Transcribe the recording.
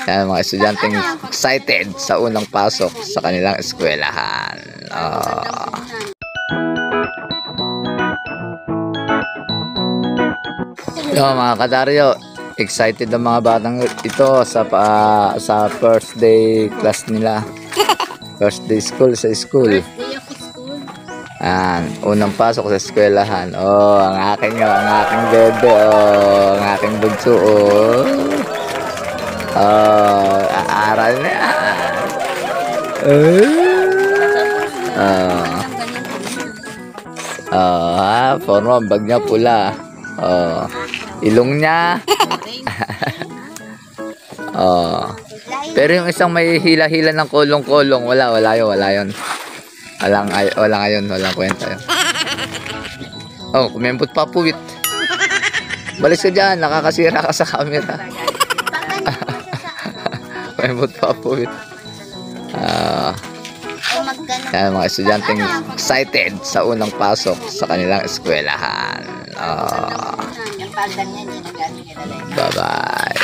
Yan, mga estudyanteng excited sa unang pasok sa kanilang eskwelahan. Yo, mga kadaryo, excited ang mga batang ito sa first day class nila. First day school sa school. Yan, unang pasok sa eskwelahan. Oh, ang aking bebe, oh, ang aking bunso, oh. Oh, aaral na. Forma, bag niya pula. Oh, ilong niya. Oh. Pero yung isang may hila-hila ng kulong-kulong, wala yun. Wala ngayon, walang kwenta yun. Oh, kumembot pa puwit. Balis ka dyan, nakakasira ka sa camera. Kumembot pa puwit. Yan, mga estudyanteng excited sa unang pasok sa kanilang eskwelahan. Bye-bye.